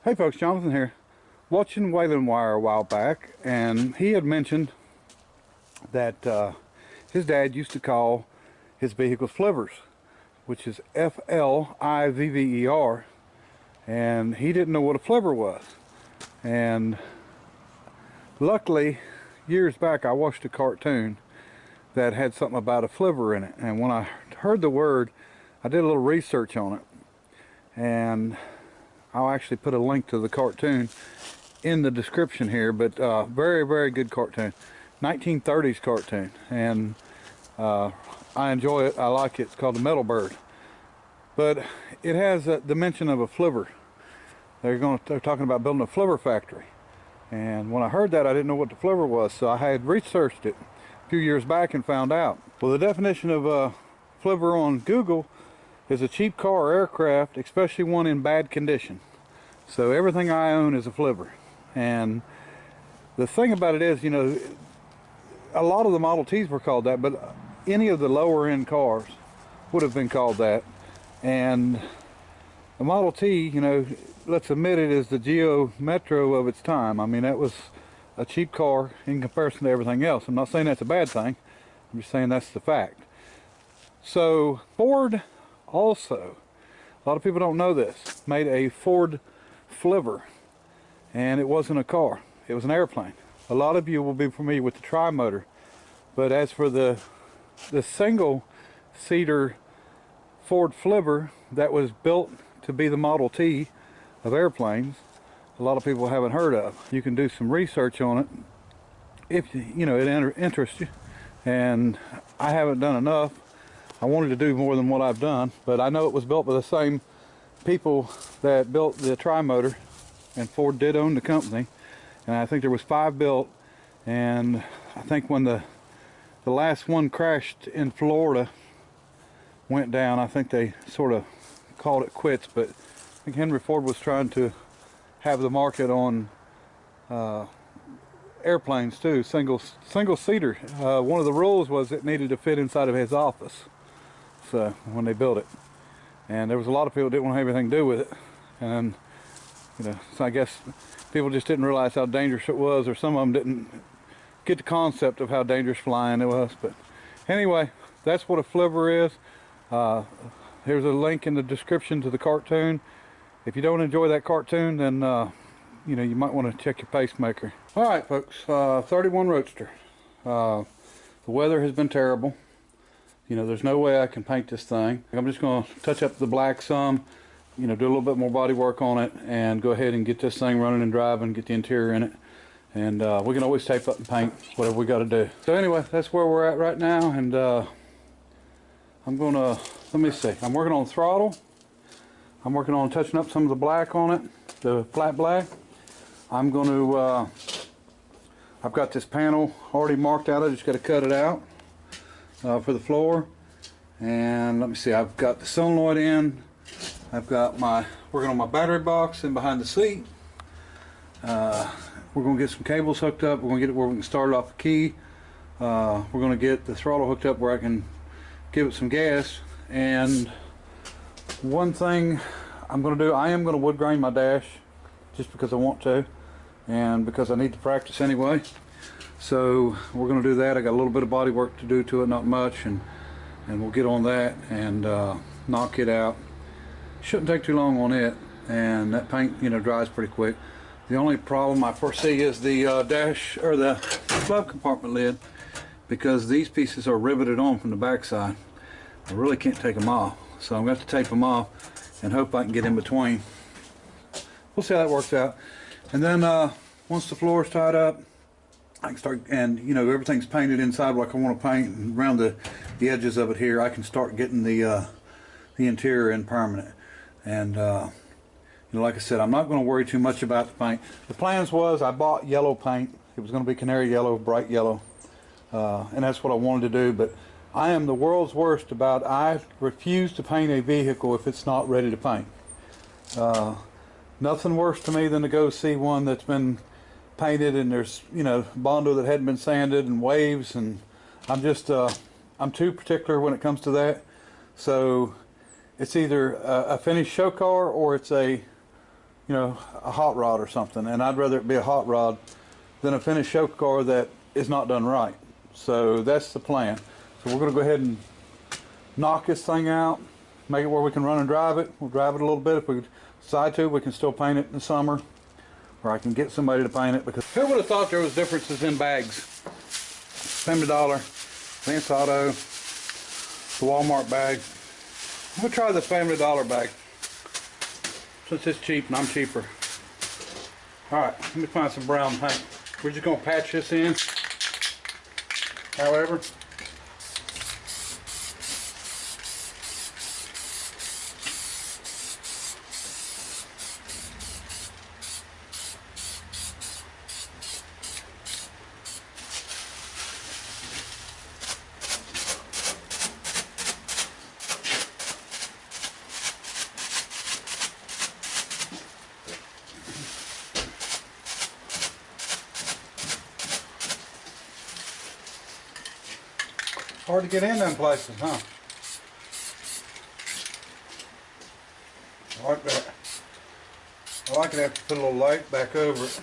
Hey folks, Jonathan here. Watching Wayland Wire a while back, and he had mentioned that his dad used to call his vehicles flivvers, which is F-L-I-V-V-E-R, and he didn't know what a flivver was. And luckily, years back I watched a cartoon that had something about a flivver in it, and when I heard the word, I did a little research on it, and I'll actually put a link to the cartoon in the description here, but very, very good cartoon. 1930s cartoon, and I enjoy it. I like it. It's called The Metal Bird. But it has a dimension of a flivver. They're talking about building a flivver factory. And when I heard that, I didn't know what the flivver was, so I had researched it a few years back and found out. Well, the definition of a flivver on Google is a cheap car or aircraft, especially one in bad condition. So everything I own is a flivver. And the thing about it is, you know, a lot of the Model Ts were called that, but any of the lower end cars would have been called that. And the Model T, you know, let's admit it, is the Geo Metro of its time. I mean, that was a cheap car in comparison to everything else. I'm not saying that's a bad thing. I'm just saying that's the fact. So Ford also, a lot of people don't know this, made a Ford Flivver, and it wasn't a car, it was an airplane. A lot of you will be familiar with the tri-motor, but as for the single seater Ford Flivver that was built to be the Model T of airplanes, a lot of people haven't heard of. You can do some research on it if you know it interests you, and I haven't done enough. I wanted to do more than what I've done, but I know it was built by the same people that built the tri-motor, and Ford did own the company, and I think there was 5 built, and I think when the last one crashed in Florida, went down, I think they sort of called it quits. But I think Henry Ford was trying to have the market on airplanes too, single seater. One of the rules was it needed to fit inside of his office, so when they built it, and there was a lot of people that didn't want to have anything to do with it, and you know, so I guess people just didn't realize how dangerous it was, or some of them didn't get the concept of how dangerous flying it was. But anyway, that's what a flivver is. Here's a link in the description to the cartoon. If you don't enjoy that cartoon, then you know, you might want to check your pacemaker. All right, folks, 31 Roadster. The weather has been terrible. You know, there's no way I can paint this thing. I'm just going to touch up the black some, you know, do a little bit more body work on it, and go ahead and get this thing running and driving, get the interior in it. And we can always tape up and paint whatever we got to do. So anyway, that's where we're at right now, and I'm going to, let me see, I'm working on throttle. I'm working on touching up some of the black on it, the flat black. I'm going to, I've got this panel already marked out. I just got to cut it out for the floor. And let me see, I've got the solenoid in. I've got my, working on my battery box in behind the seat. We're going to get some cables hooked up. We're going to get it where we can start it off a key. We're going to get the throttle hooked up where I can give it some gas. And one thing I'm going to do, I am going to wood grain my dash just because I want to, and because I need to practice anyway. So we're going to do that. I got a little bit of body work to do to it, not much, and we'll get on that and knock it out. Shouldn't take too long on it, and that paint, you know, dries pretty quick. The only problem I foresee is the dash, or the glove compartment lid, because these pieces are riveted on from the back side. I really can't take them off, so I'm going to have to tape them off and hope I can get in between. We'll see how that works out. And then once the floor is tied up, I can start, and you know, everything's painted inside like I want to paint, and around the edges of it here, I can start getting the interior in permanent. And you know, like I said, I'm not going to worry too much about the paint. The plans was I bought yellow paint. It was going to be canary yellow, bright yellow, and that's what I wanted to do. But I am the world's worst about, I refuse to paint a vehicle if it's not ready to paint. Nothing worse to me than to go see one that's been painted and there's, you know, Bondo that hadn't been sanded and waves, and I'm just I'm too particular when it comes to that. So it's either a finished show car or it's a you know, a hot rod or something, and I'd rather it be a hot rod than a finished show car that is not done right. So that's the plan. So we're going to go ahead and knock this thing out, make it where we can run and drive it. We'll drive it a little bit. If we decide to, we can still paint it in the summer, or I can get somebody to paint it, because who would have thought there was differences in bags? Family Dollar, Vance Auto, the Walmart bag. I'm going to try the Family Dollar bag, since it's cheap and I'm cheaper. Alright, let me find some brown paint. We're just going to patch this in, however. Hard to get in them places, huh? I like that. I like it after put a little light back over it.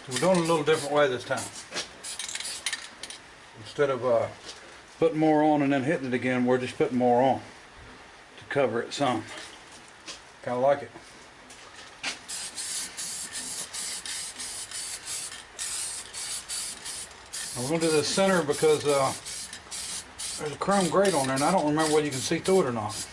We're doing it a little different way this time. Instead of putting more on and then hitting it again, we're just putting more on to cover it some. Kind of like it. And we're going to do the center because there's a chrome grate on there, and I don't remember whether you can see through it or not.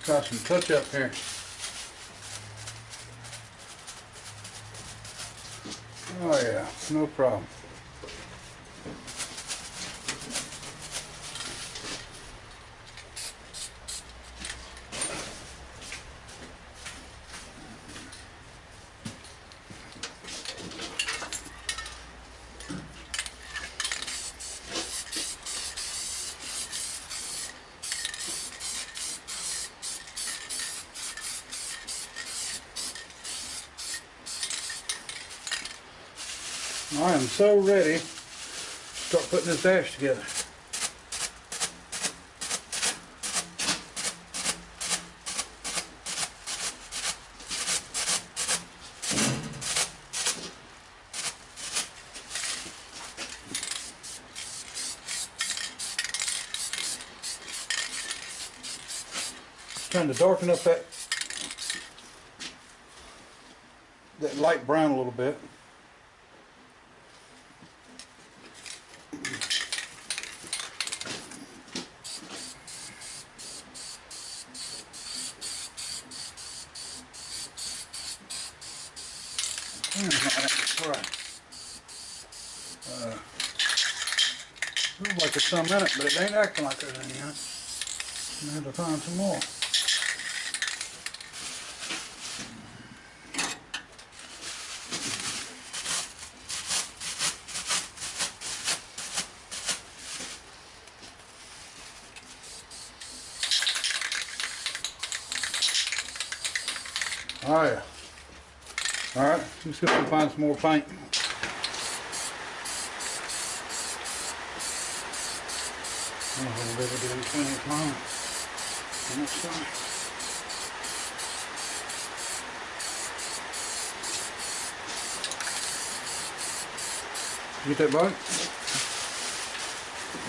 Try some touch up here. Oh yeah, no problem. I am so ready to start putting this dash together. Trying to darken up that light brown a little bit. Looks like there's some in it, but it ain't acting like there's any in it. I have to find some more. Oh yeah. Alright, let's see if we can find some more paint. I'm going to be able to get in 20 pounds. You get that boat?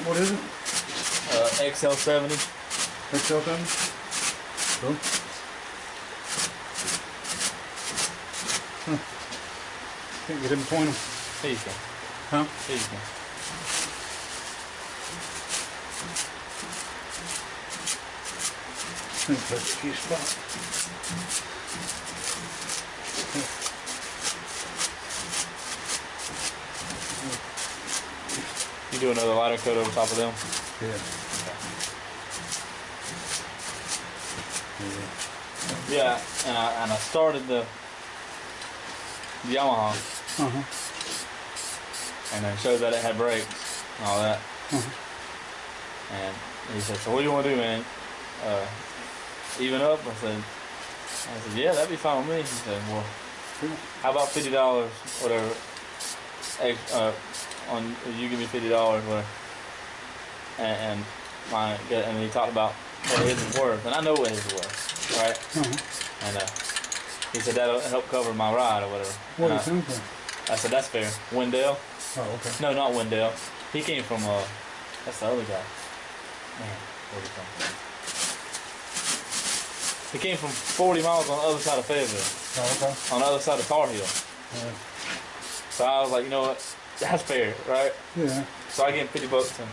What is it? XL70. XL70? Cool. Huh. Can't get in between them. Here you go. Huh? Here you go. I think that's a few spots. You do another lighter coat over top of them? Yeah. Okay. Yeah, and I started the Yamaha. And it showed that it had brakes and all that. And he said, "So what do you want to do, man? Even up?" I said, "Yeah, that'd be fine with me." He said, "Well, how about $50, whatever? On you give me $50, whatever." And he talked about what his is worth, and I know what his is worth, right? And he said that'll help cover my ride or whatever. What is him from? I said that's fair. Wendell? Oh, okay. No, not Wendell. He came from that's the other guy. Man, where'd he come from? He came from 40 miles on the other side of Fayetteville. Oh, okay. On the other side of Tar Heel. Yeah. So I was like, you know what? That's fair, right? Yeah. So I gave him $50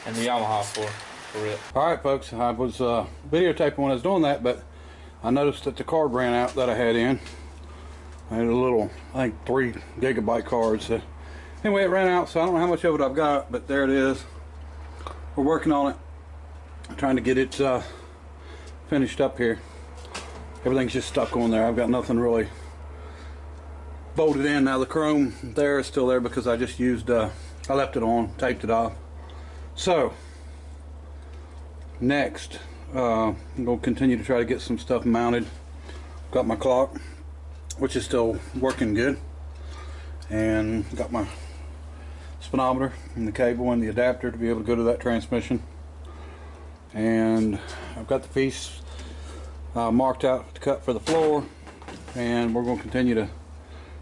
and the Yamaha for it. Alright folks, I was videotaping when I was doing that, but I noticed that the card ran out that I had in. I had a little, I think 3 gigabyte card. So anyway, it ran out, so I don't know how much of it I've got, but there it is. We're working on it. I'm trying to get it finished up here. Everything's just stuck on there. I've got nothing really bolted in. Now the chrome there is still there because I just used, I left it on, taped it off. So, next, I'm going to continue to try to get some stuff mounted. Got my clock, which is still working good, and got my speedometer and the cable and the adapter to be able to go to that transmission. And I've got the piece marked out to cut for the floor, and we're going to continue to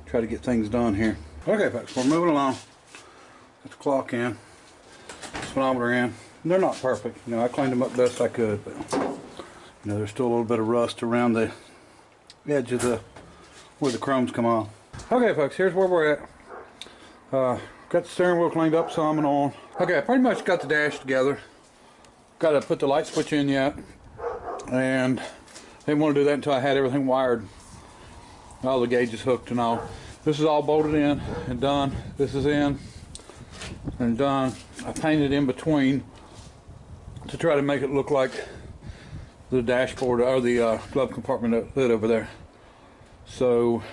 try to get things done here. Okay folks, we're moving along. Got the clock in, speedometer in. They're not perfect, you know, I cleaned them up best I could, but you know, there's still a little bit of rust around the edge of where the chromes come off. Okay folks, here's where we're at. Got the steering wheel cleaned up some and on. Okay, I pretty much got the dash together. Got to put the light switch in yet, and didn't want to do that until I had everything wired, all the gauges hooked and all. This is all bolted in and done. This is in and done. I painted in between to try to make it look like the dashboard or the glove compartment lid over there. So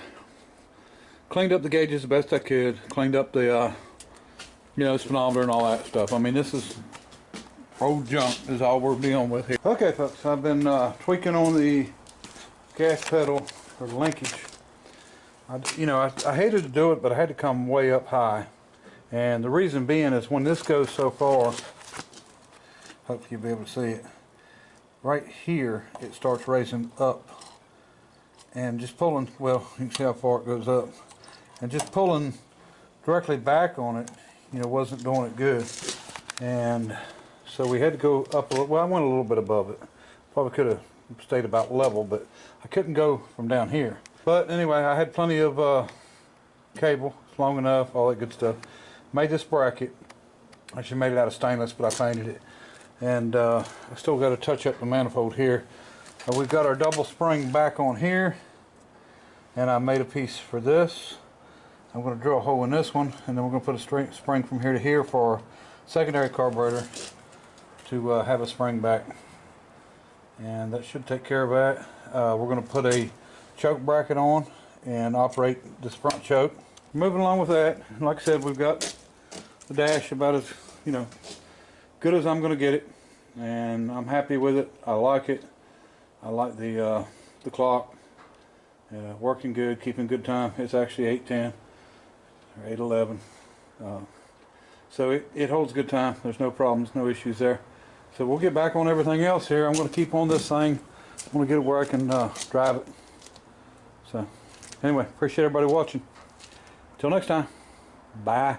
cleaned up the gauges the best I could, cleaned up the you know, speedometer and all that stuff. I mean, this is old junk is all we're dealing with here. Okay folks, I've been tweaking on the gas pedal for the linkage. You know, I hated to do it, but I had to come way up high. And the reason being is when this goes so far, hopefully you'll be able to see it, right here it starts raising up. And just pulling, well, you can see how far it goes up. And just pulling directly back on it, you know, wasn't doing it good. And so we had to go up a little, well, I went a little bit above it. Probably could have stayed about level, but I couldn't go from down here. But anyway, I had plenty of cable, it's long enough, all that good stuff. Made this bracket. Actually made it out of stainless, but I painted it. And I still got to touch up the manifold here. We've got our double spring back on here, and I made a piece for this. I'm going to drill a hole in this one, and then we're going to put a spring from here to here for our secondary carburetor to have a spring back. And that should take care of that. We're going to put a choke bracket on and operate this front choke. Moving along with that, like I said, we've got the dash about as, you know, good as I'm going to get it, and I'm happy with it. I like it. I like the clock. Working good, keeping good time. It's actually 8:10 or 8:11. So it holds good time. There's no problems, no issues there. So we'll get back on everything else here. I'm going to keep on this thing. I want to get it where I can drive it. So anyway, appreciate everybody watching. Till next time, bye.